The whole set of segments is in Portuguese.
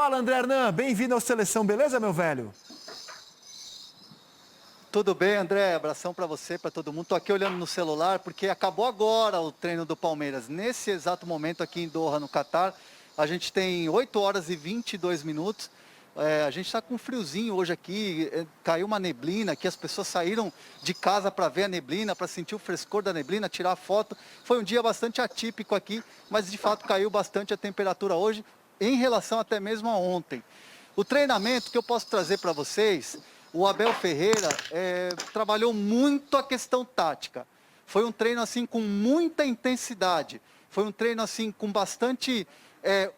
Fala, André Hernan, bem-vindo ao Seleção, beleza, meu velho? Tudo bem, André? Abração para você, para todo mundo. Estou aqui olhando no celular porque acabou agora o treino do Palmeiras. Nesse exato momento aqui em Doha, no Catar, a gente tem 8 horas e 22 minutos. A gente está com um friozinho hoje aqui, caiu uma neblina aqui, as pessoas saíram de casa para ver a neblina, para sentir o frescor da neblina, tirar foto. Foi um dia bastante atípico aqui, mas de fato caiu bastante a temperatura hoje, em relação até mesmo a ontem. O treinamento que eu posso trazer para vocês, o Abel Ferreira trabalhou muito a questão tática. Foi um treino assim com muita intensidade, foi um treino assim com bastante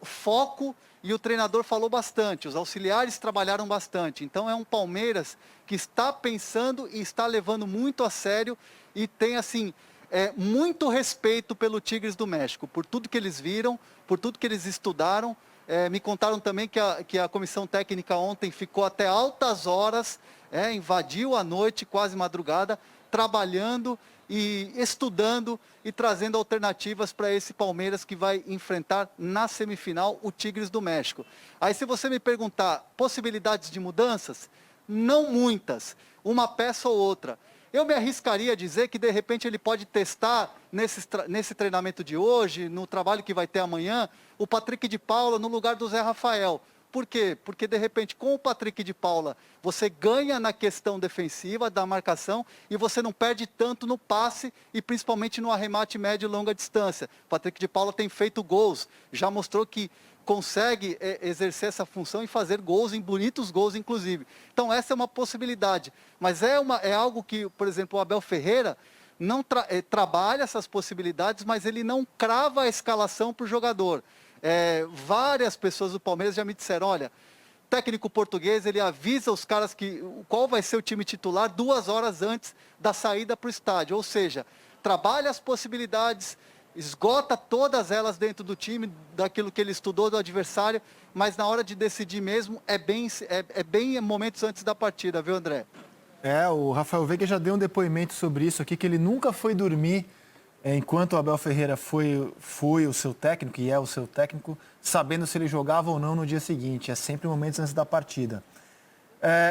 foco, e o treinador falou bastante, os auxiliares trabalharam bastante. Então é um Palmeiras que está pensando e está levando muito a sério e tem assim muito respeito pelo Tigres do México, por tudo que eles viram, por tudo que eles estudaram. Me contaram também que a comissão técnica ontem ficou até altas horas, invadiu a noite, quase madrugada, trabalhando e estudando e trazendo alternativas para esse Palmeiras que vai enfrentar na semifinal o Tigres do México. Aí se você me perguntar possibilidades de mudanças, não muitas, uma peça ou outra. Eu me arriscaria a dizer que de repente ele pode testar nesse treinamento de hoje, no trabalho que vai ter amanhã, o Patrick de Paula no lugar do Zé Rafael. Por quê? Porque de repente com o Patrick de Paula você ganha na questão defensiva da marcação e você não perde tanto no passe e principalmente no arremate médio e longa distância. O Patrick de Paula tem feito gols, já mostrou que consegue exercer essa função e fazer gols, em bonitos gols inclusive. Então essa é uma possibilidade, mas é algo que, por exemplo, o Abel Ferreira não trabalha essas possibilidades, mas ele não crava a escalação para o jogador. Várias pessoas do Palmeiras já me disseram, olha, o técnico português ele avisa os caras qual vai ser o time titular 2 horas antes da saída para o estádio, ou seja, trabalha as possibilidades, esgota todas elas dentro do time, daquilo que ele estudou do adversário, mas na hora de decidir mesmo é bem momentos antes da partida, viu, André? O Rafael Veiga já deu um depoimento sobre isso aqui, que ele nunca foi dormir enquanto o Abel Ferreira foi o seu técnico, e é o seu técnico, sabendo se ele jogava ou não no dia seguinte. É sempre momentos antes da partida.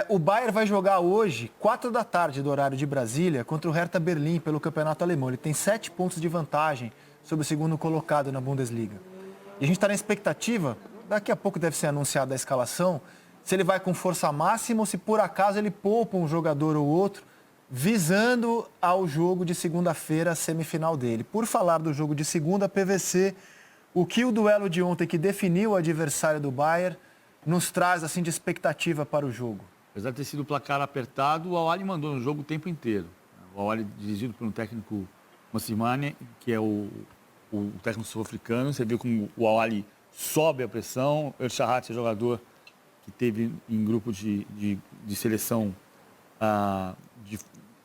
O Bayern vai jogar hoje, 4 da tarde do horário de Brasília, contra o Hertha Berlim pelo Campeonato Alemão. Ele tem 7 pontos de vantagem sobre o segundo colocado na Bundesliga. E a gente está na expectativa, daqui a pouco deve ser anunciada a escalação, se ele vai com força máxima ou se por acaso ele poupa um jogador ou outro, visando ao jogo de segunda-feira, a semifinal dele. Por falar do jogo de segunda, PVC, o que o duelo de ontem que definiu o adversário do Bayern nos traz assim de expectativa para o jogo? Apesar de ter sido o placar apertado, o Al-Ahly mandou no jogo o tempo inteiro. O Al-Ahly dirigido por um técnico Mosimane, que é o técnico sul-africano. Você viu como o Al-Ahly sobe a pressão. O El-Shahat é jogador que teve em grupo de seleção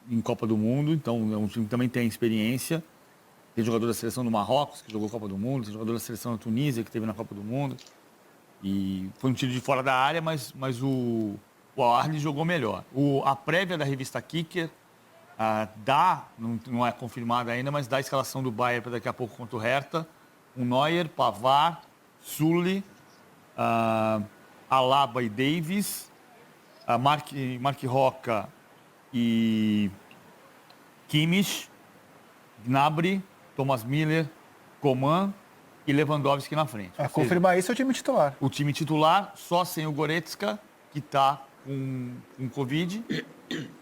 em Copa do Mundo, então é um time que também tem experiência. Tem jogador da seleção do Marrocos, que jogou Copa do Mundo, tem jogador da seleção da Tunísia, que teve na Copa do Mundo. E foi um tiro de fora da área, mas o Al-Ahly jogou melhor. A prévia da revista Kicker não é confirmada ainda, mas dá a escalação do Bayern para daqui a pouco contra o Hertha. O Neuer, Pavard, Sully, Alaba e Davis, Mark Roca e Kimmich, Gnabry, Thomas Müller, Coman e Lewandowski na frente. Confirmar isso é o time titular. O time titular, só sem o Goretzka, que está com Covid,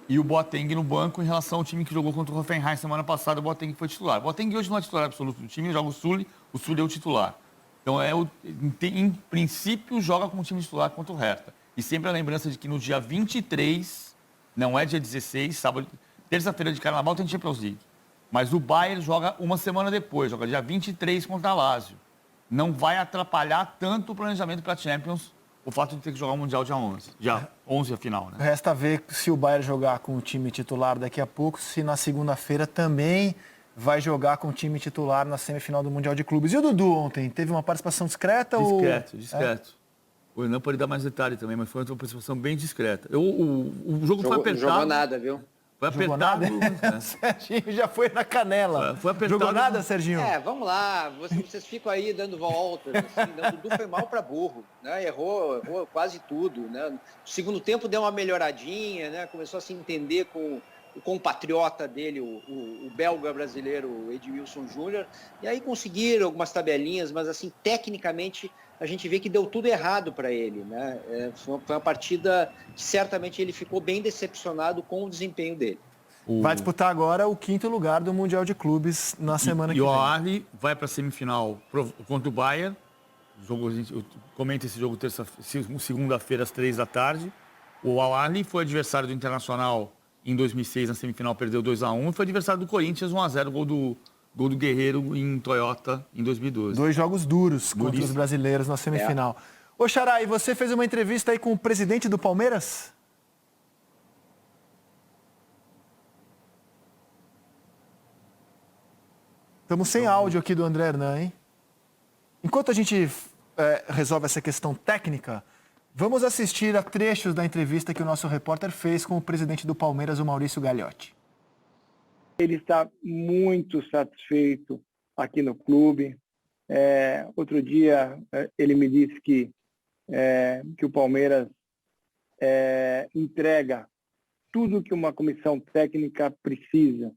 e o Boateng no banco em relação ao time que jogou contra o Hoffenheim semana passada. O Boateng foi titular. O Boateng hoje não é titular absoluto do time, joga o Sully é o titular. Então, em princípio, joga como time titular contra o Hertha. E sempre a lembrança de que no dia 23, não é dia 16, sábado, terça-feira de Carnaval tem Champions League. Mas o Bayern joga uma semana depois, joga dia 23 contra a Lazio. Não vai atrapalhar tanto o planejamento para a Champions, o fato de ter que jogar o Mundial dia 11. Dia 11 a final, né? Resta ver se o Bayern jogar com o time titular daqui a pouco, se na segunda-feira também vai jogar com o time titular na semifinal do Mundial de Clubes. E o Dudu ontem? Teve uma participação discreta? Discreto. O Renan pode dar mais detalhe também, mas foi uma participação bem discreta. O jogo foi apertado. Não jogou nada, viu? Foi Jogou apertado. nada? Serginho já foi na canela. Foi apertado. Jogou nada, Serginho? Vamos lá. Vocês ficam aí dando voltas, assim, né? O Dudu foi mal para burro, né? Errou quase tudo, né? No segundo tempo deu uma melhoradinha, né? Começou a se entender com o compatriota dele, o belga brasileiro Edmilson Júnior, e aí conseguiram algumas tabelinhas, mas assim, tecnicamente, a gente vê que deu tudo errado para ele, né? Foi uma partida que certamente ele ficou bem decepcionado com o desempenho dele. Vai disputar agora o 5º lugar do Mundial de Clubes na semana que vem. vem. E o Al-Ahly vai para a semifinal contra o Bayern. Eu comento esse jogo segunda-feira às 3 da tarde. O Al-Ahly foi adversário do Internacional em 2006 na semifinal, perdeu 2-1. E foi adversário do Corinthians, 1-0, gol do Guerreiro em Toyota em 2012. 2 jogos duros contra os brasileiros na semifinal. Ô, Xará, e você fez uma entrevista aí com o presidente do Palmeiras? Estamos sem áudio aqui do André Hernan, hein? Enquanto a gente resolve essa questão técnica, vamos assistir a trechos da entrevista que o nosso repórter fez com o presidente do Palmeiras, o Maurício Gagliotti. Ele está muito satisfeito aqui no clube. Outro dia ele me disse que o Palmeiras entrega tudo que uma comissão técnica precisa,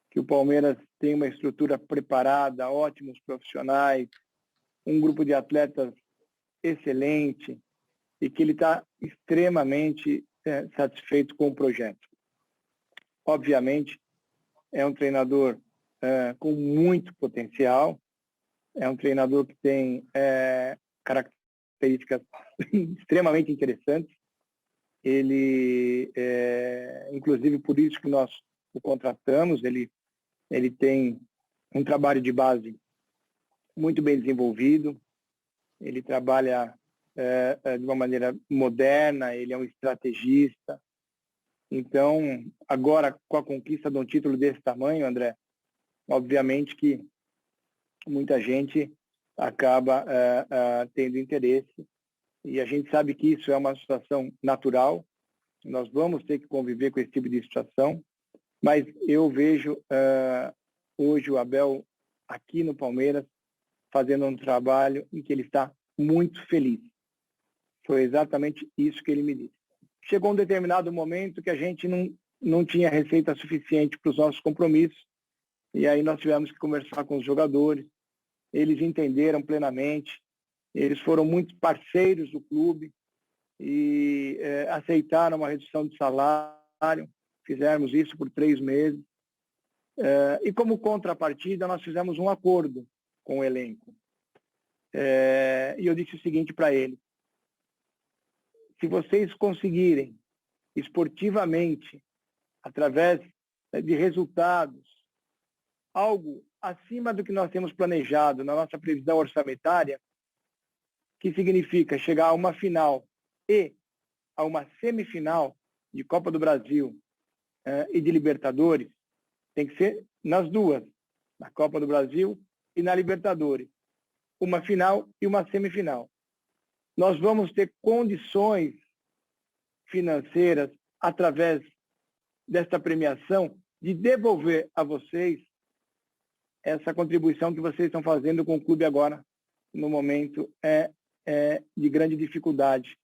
que o Palmeiras tem uma estrutura preparada, ótimos profissionais, um grupo de atletas excelente e que ele está extremamente satisfeito com o projeto. Obviamente, é um treinador com muito potencial, é um treinador que tem características extremamente interessantes. Ele, inclusive por isso que nós o contratamos, ele tem um trabalho de base muito bem desenvolvido, ele trabalha de uma maneira moderna, ele é um estrategista. Então, agora, com a conquista de um título desse tamanho, André, obviamente que muita gente acaba tendo interesse, e a gente sabe que isso é uma situação natural, nós vamos ter que conviver com esse tipo de situação, mas eu vejo hoje o Abel aqui no Palmeiras fazendo um trabalho em que ele está muito feliz. Foi exatamente isso que ele me disse. Chegou um determinado momento que a gente não tinha receita suficiente para os nossos compromissos, e aí nós tivemos que conversar com os jogadores. Eles entenderam plenamente, eles foram muito parceiros do clube e aceitaram uma redução de salário. Fizemos isso por 3 meses. E como contrapartida, nós fizemos um acordo com o elenco. E eu disse o seguinte para ele: se vocês conseguirem esportivamente, através de resultados, algo acima do que nós temos planejado na nossa previsão orçamentária, que significa chegar a uma final e a uma semifinal de Copa do Brasil e de Libertadores, tem que ser nas duas, na Copa do Brasil e na Libertadores, uma final e uma semifinal. Nós vamos ter condições financeiras, através desta premiação, de devolver a vocês essa contribuição que vocês estão fazendo com o clube agora, no momento de grande dificuldade,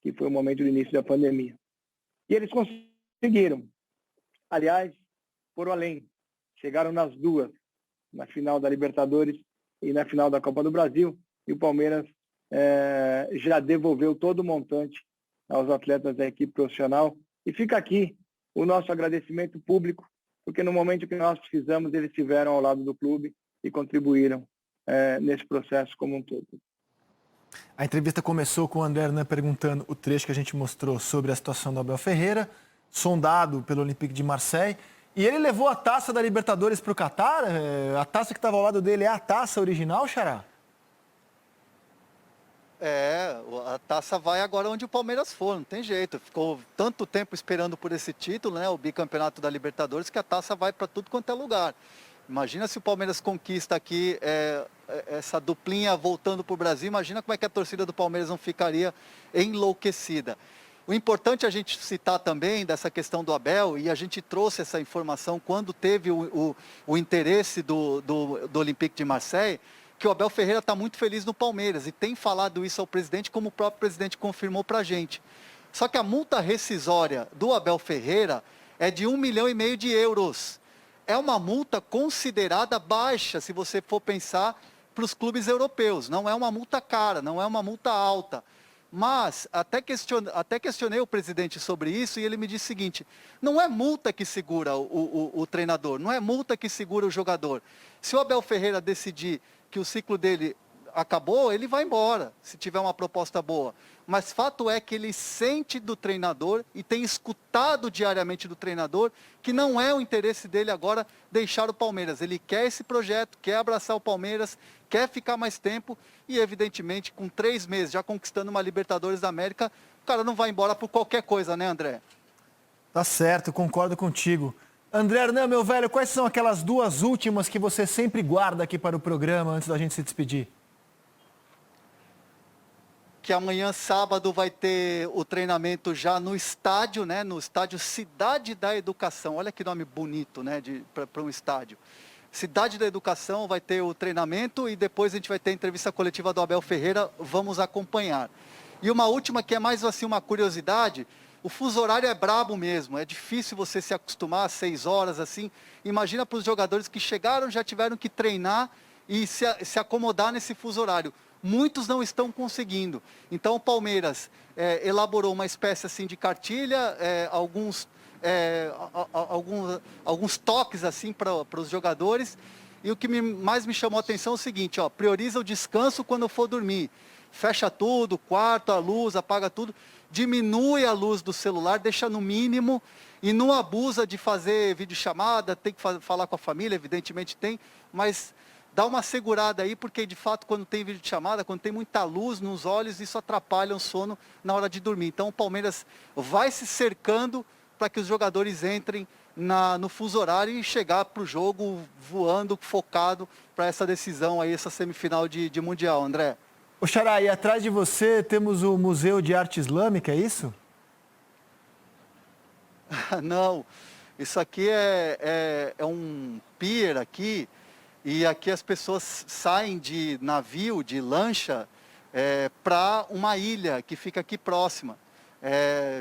que foi o momento do início da pandemia. E eles conseguiram. Aliás, foram além. Chegaram nas duas, na final da Libertadores e na final da Copa do Brasil, e o Palmeiras já devolveu todo o montante aos atletas da equipe profissional. E fica aqui o nosso agradecimento público, porque no momento que nós precisamos, eles estiveram ao lado do clube e contribuíram nesse processo como um todo. A entrevista começou com o André Hernan perguntando o trecho que a gente mostrou sobre a situação do Abel Ferreira, sondado pelo Olympique de Marseille, e ele levou a taça da Libertadores para o Catar. A taça que estava ao lado dele é a taça original, Xará? A taça vai agora onde o Palmeiras for, não tem jeito. Ficou tanto tempo esperando por esse título, né, o bicampeonato da Libertadores, que a taça vai para tudo quanto é lugar. Imagina se o Palmeiras conquista aqui essa duplinha voltando para o Brasil, imagina como é que a torcida do Palmeiras não ficaria enlouquecida. O importante é a gente citar também dessa questão do Abel, e a gente trouxe essa informação quando teve o interesse do Olympique de Marseille, que o Abel Ferreira está muito feliz no Palmeiras e tem falado isso ao presidente, como o próprio presidente confirmou para a gente. Só que a multa rescisória do Abel Ferreira é de 1,5 milhão de euros. É uma multa considerada baixa, se você for pensar para os clubes europeus. Não é uma multa cara, não é uma multa alta. Mas até questionei o presidente sobre isso e ele me disse o seguinte: não é multa que segura o treinador, não é multa que segura o jogador. Se o Abel Ferreira decidir que o ciclo dele acabou, ele vai embora, se tiver uma proposta boa. Mas fato é que ele sente do treinador e tem escutado diariamente do treinador que não é o interesse dele agora deixar o Palmeiras. Ele quer esse projeto, quer abraçar o Palmeiras, quer ficar mais tempo e, evidentemente, com 3 meses já conquistando uma Libertadores da América, o cara não vai embora por qualquer coisa, né, André? Tá certo, concordo contigo. André Hernan, meu velho, quais são aquelas 2 últimas que você sempre guarda aqui para o programa antes da gente se despedir? Que amanhã, sábado, vai ter o treinamento já no estádio, né? No estádio Cidade da Educação. Olha que nome bonito, né? Para um estádio. Cidade da Educação vai ter o treinamento e depois a gente vai ter a entrevista coletiva do Abel Ferreira. Vamos acompanhar. E uma última que é mais assim uma curiosidade. O fuso horário é brabo mesmo. É difícil você se acostumar às 6 horas assim. Imagina para os jogadores que chegaram, já tiveram que treinar e se acomodar nesse fuso horário. Muitos não estão conseguindo. Então o Palmeiras elaborou uma espécie assim de cartilha, alguns toques assim para os jogadores. E o que mais me chamou a atenção é o seguinte: prioriza o descanso quando for dormir. Fecha tudo, quarto, a luz, apaga tudo. Diminui a luz do celular, deixa no mínimo e não abusa de fazer videochamada. Tem que falar com a família, evidentemente tem, mas dá uma segurada aí, porque de fato quando tem videochamada, quando tem muita luz nos olhos, isso atrapalha o sono na hora de dormir. Então o Palmeiras vai se cercando para que os jogadores entrem no fuso horário e chegar para o jogo voando, focado para essa decisão aí, essa semifinal de Mundial, André. Ô Xará, e atrás de você temos o Museu de Arte Islâmica, é isso? Não, isso aqui é um pier aqui. E aqui as pessoas saem de navio, de lancha, para uma ilha que fica aqui próxima.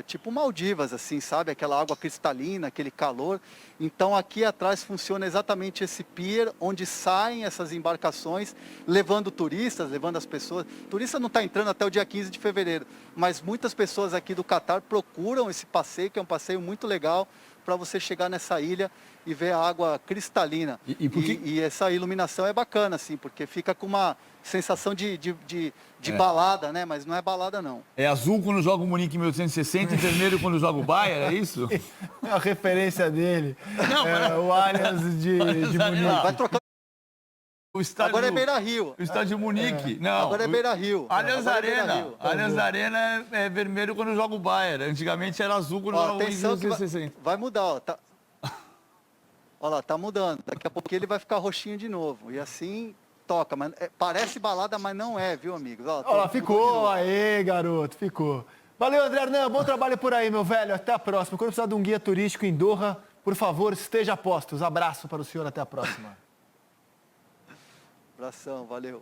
Tipo Maldivas, assim, sabe? Aquela água cristalina, aquele calor. Então aqui atrás funciona exatamente esse pier, onde saem essas embarcações, levando turistas, levando as pessoas. Turista não está entrando até o dia 15 de fevereiro, mas muitas pessoas aqui do Catar procuram esse passeio, que é um passeio muito legal, para você chegar nessa ilha e ver a água cristalina. E essa iluminação é bacana, assim, porque fica com uma sensação de balada, né? Mas não é balada, não. É azul quando joga o Munique em 1860 e vermelho quando joga o Bayern, é isso? É a referência dele. Não, o Allianz de Munique. Vai trocando. O estádio, Agora é Beira-Rio. O estádio Munique. Não, agora é Beira-Rio. Allianz Arena. Beira-Rio. Allianz Arena é vermelho quando joga o Bayern. Antigamente era azul quando joga o Munique em 1860. Vai mudar, ó. Olha lá, tá mudando. Daqui a pouco ele vai ficar roxinho de novo. E assim toca. Mas parece balada, mas não é, viu, amigos? Olha lá, ficou. Aê, garoto, ficou. Valeu, André Hernan. Bom trabalho por aí, meu velho. Até a próxima. Quando precisar de um guia turístico em Doha, por favor, esteja a postos. Abraço para o senhor. Até a próxima. Abração, valeu.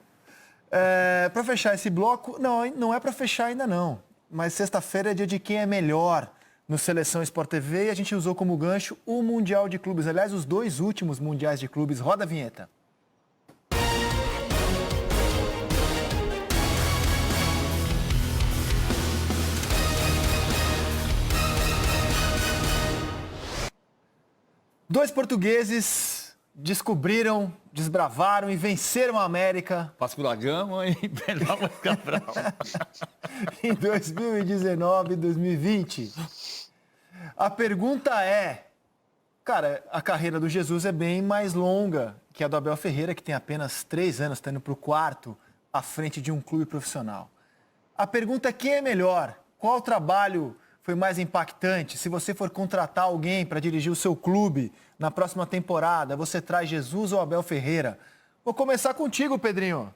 Para fechar esse bloco, não é para fechar ainda não. Mas sexta-feira é dia de quem é melhor no Seleção Sport TV e a gente usou como gancho o Mundial de Clubes. Aliás, os 2 últimos Mundiais de Clubes. Roda a vinheta. Dois portugueses descobriram, desbravaram e venceram a América. Vasco da Gama e Bernal Cabral. Em 2019 e 2020. A pergunta é, cara, a carreira do Jesus é bem mais longa que a do Abel Ferreira, que tem apenas 3 anos, está indo para o 4º, à frente de um clube profissional. A pergunta é quem é melhor? Qual trabalho foi mais impactante? Se você for contratar alguém para dirigir o seu clube na próxima temporada, você traz Jesus ou Abel Ferreira? Vou começar contigo, Pedrinho.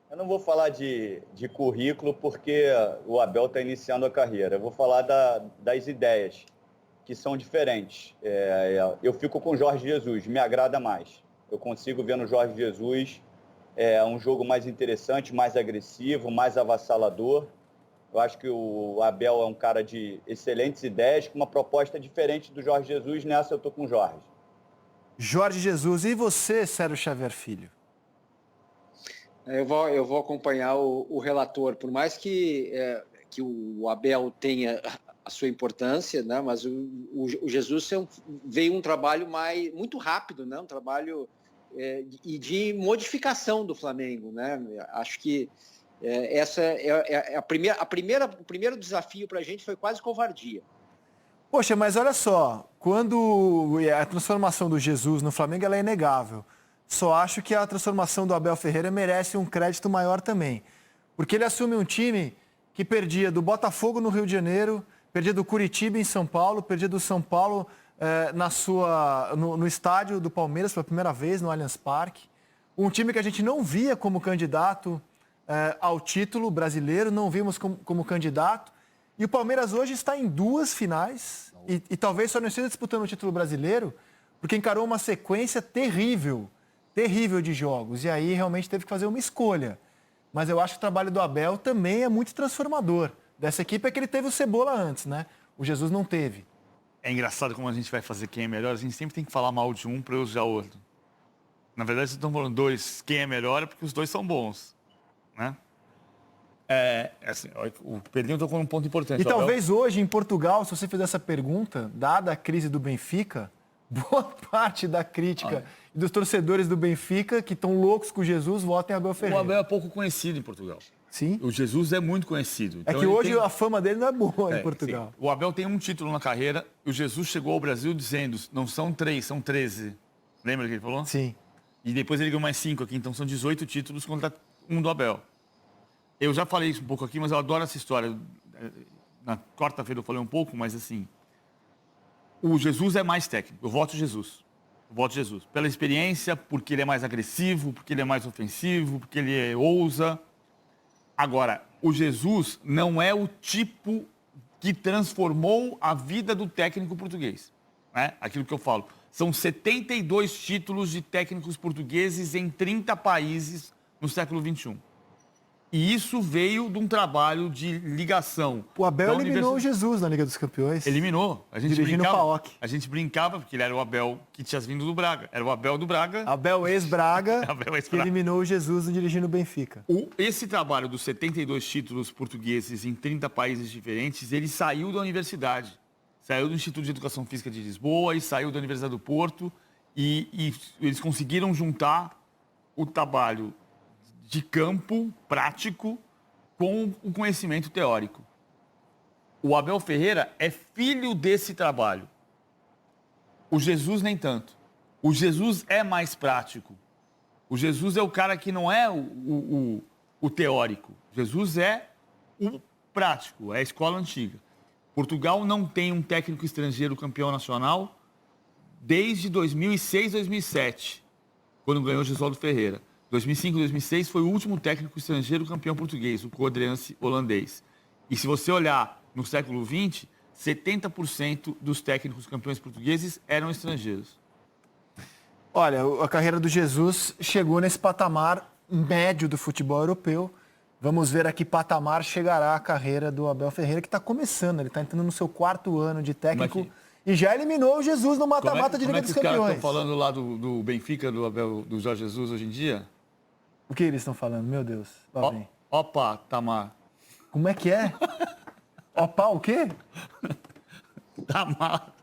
Eu não vou falar de currículo porque o Abel está iniciando a carreira. Eu vou falar das ideias, que são diferentes. Eu fico com o Jorge Jesus, me agrada mais. Eu consigo ver no Jorge Jesus um jogo mais interessante, mais agressivo, mais avassalador. Eu acho que o Abel é um cara de excelentes ideias, com uma proposta diferente do Jorge Jesus. Nessa eu estou com o Jorge. Jorge Jesus. E você, Sérgio Xavier Filho? Eu vou acompanhar o relator, por mais que o Abel tenha a sua importância, né? Mas o Jesus veio um trabalho muito rápido, né? Um trabalho de modificação do Flamengo, né? Acho que essa o primeiro desafio para a gente foi quase covardia. Poxa, mas olha só, quando a transformação do Jesus no Flamengo ela é inegável. Só acho que a transformação do Abel Ferreira merece um crédito maior também. Porque ele assume um time que perdia do Botafogo no Rio de Janeiro, perdia do Curitiba em São Paulo, perdia do São Paulo no estádio do Palmeiras pela primeira vez, no Allianz Parque. Um time que a gente não via como candidato ao título brasileiro, não vimos como candidato. E o Palmeiras hoje está em 2 finais e talvez só não esteja disputando o título brasileiro porque encarou uma sequência terrível de jogos. E aí realmente teve que fazer uma escolha. Mas eu acho que o trabalho do Abel também é muito transformador. Dessa equipe é que ele teve o Cebola antes, né? O Jesus não teve. É engraçado como a gente vai fazer quem é melhor. A gente sempre tem que falar mal de um para elogiar o outro. Na verdade, vocês estão falando 2, quem é melhor é porque os 2 são bons, né? Assim, o Pedrinho tocou num ponto importante. E talvez hoje, em Portugal, se você fizer essa pergunta, dada a crise do Benfica, boa parte da crítica dos torcedores do Benfica, que estão loucos com o Jesus, votem Abel Ferreira. O Abel é pouco conhecido em Portugal. Sim. O Jesus é muito conhecido. Então que hoje a fama dele não é boa em Portugal. Sim. O Abel tem um título na carreira. O Jesus chegou ao Brasil dizendo, não são 3, são 13. Lembra que ele falou? Sim. E depois ele ganhou mais 5 aqui, então são 18 títulos contra um do Abel. Eu já falei isso um pouco aqui, mas eu adoro essa história. Na quarta-feira eu falei um pouco, mas assim... O Jesus é mais técnico. Eu voto Jesus. Pela experiência, porque ele é mais agressivo, porque ele é mais ofensivo, porque ele ousa. Agora, o Jesus não é o tipo que transformou a vida do técnico português. Né? Aquilo que eu falo. São 72 títulos de técnicos portugueses em 30 países no século XXI. E isso veio de um trabalho de ligação. O Abel eliminou o Jesus na Liga dos Campeões. Eliminou. Dirigindo o PAOK. A gente brincava, porque ele era o Abel que tinha vindo do Braga. Era o Abel do Braga. Abel ex-Braga, que eliminou o Jesus dirigindo o Benfica. Esse trabalho dos 72 títulos portugueses em 30 países diferentes, ele saiu da universidade. Saiu do Instituto de Educação Física de Lisboa e saiu da Universidade do Porto. E eles conseguiram juntar o trabalho de campo prático com o conhecimento teórico. O Abel Ferreira é filho desse trabalho. O Jesus nem tanto. O Jesus é mais prático. O Jesus é o cara que não é o teórico. Jesus é o prático, é a escola antiga. Portugal não tem um técnico estrangeiro campeão nacional desde 2006, 2007, quando ganhou Gesualdo Ferreira. 2005, 2006 foi o último técnico estrangeiro campeão português, o Codreance holandês. E se você olhar no século XX, 70% dos técnicos campeões portugueses eram estrangeiros. Olha, a carreira do Jesus chegou nesse patamar médio do futebol europeu. Vamos ver a que patamar chegará a carreira do Abel Ferreira, que está começando. Ele está entrando no seu 4º ano de técnico e já eliminou o Jesus no mata-mata de Liga dos Campeões. Como é que os caras estão falando lá do Benfica, do Abel, do Jorge Jesus hoje em dia? O que eles estão falando? Meu Deus. Opa, Tamar. Como é que é? Opa, o quê? Tamar.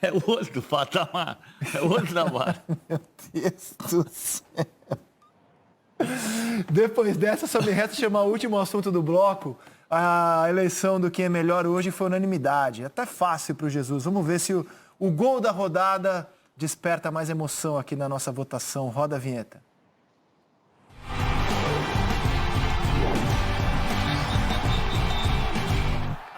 É o outro patamar. É o outro Tamar. Meu Deus do céu. Depois dessa, só me resta chamar o último assunto do bloco. A eleição do quem é melhor hoje foi unanimidade. É até fácil para o Jesus. Vamos ver se o gol da rodada desperta mais emoção aqui na nossa votação. Roda a vinheta.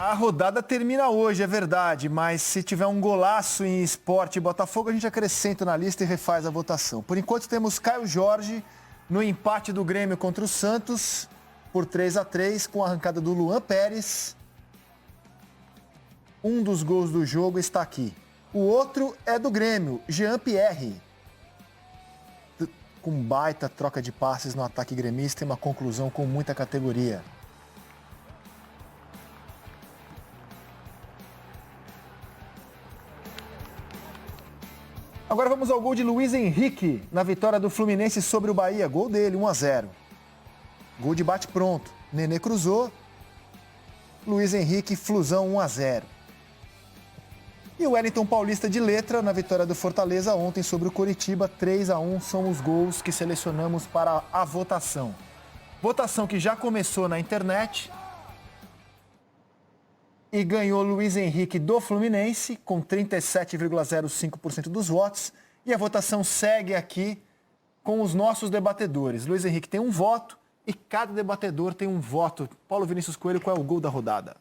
A rodada termina hoje, é verdade, mas se tiver um golaço em Sport e Botafogo, a gente acrescenta na lista e refaz a votação. Por enquanto temos Caio Jorge no empate do Grêmio contra o Santos por 3-3 com a arrancada do Luan Pérez. Um dos gols do jogo está aqui. O outro é do Grêmio, Jean-Pierre. Com baita troca de passes no ataque gremista e uma conclusão com muita categoria. Agora vamos ao gol de Luiz Henrique na vitória do Fluminense sobre o Bahia. Gol dele, 1-0. Gol de bate-pronto. Nenê cruzou. Luiz Henrique, Flusão, 1-0. E o Wellington Paulista de letra na vitória do Fortaleza ontem sobre o Coritiba, 3-1. São os gols que selecionamos para a votação. Votação que já começou na internet. E ganhou Luiz Henrique do Fluminense, com 37,05% dos votos. E a votação segue aqui com os nossos debatedores. Luiz Henrique tem um voto e cada debatedor tem um voto. Paulo Vinícius Coelho, qual é o gol da rodada?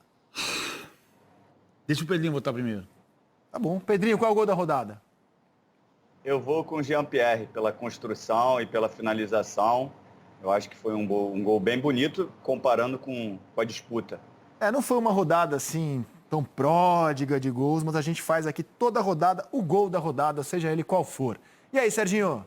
Deixa o Pedrinho votar primeiro. Tá bom. Pedrinho, qual é o gol da rodada? Eu vou com o Jean-Pierre pela construção e pela finalização. Eu acho que foi um gol bem bonito, comparando com a disputa. Não foi uma rodada assim tão pródiga de gols, mas a gente faz aqui toda a rodada, o gol da rodada, seja ele qual for. E aí, Serginho?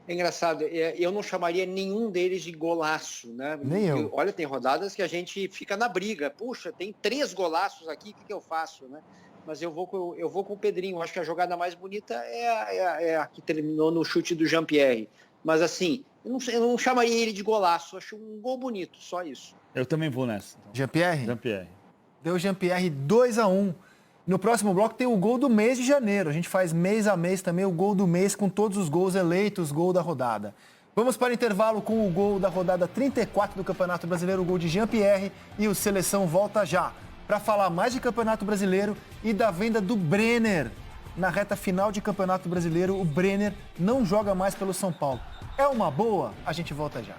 É engraçado, eu não chamaria nenhum deles de golaço, né? Nem eu. Olha, tem rodadas que a gente fica na briga. Puxa, tem 3 golaços aqui, o que eu faço, né? Mas eu vou com o Pedrinho. Eu acho que a jogada mais bonita é a que terminou no chute do Jean-Pierre. Mas assim, eu não chamaria ele de golaço. Acho um gol bonito, só isso. Eu também vou nessa. Jean-Pierre? Jean-Pierre. Deu Jean-Pierre 2-1. No próximo bloco tem o gol do mês de janeiro. A gente faz mês a mês também o gol do mês com todos os gols eleitos, gol da rodada. Vamos para o intervalo com o gol da rodada 34 do Campeonato Brasileiro, o gol de Jean-Pierre, e o Seleção volta já para falar mais de Campeonato Brasileiro e da venda do Brenner. Na reta final de Campeonato Brasileiro, o Brenner não joga mais pelo São Paulo. É uma boa? A gente volta já.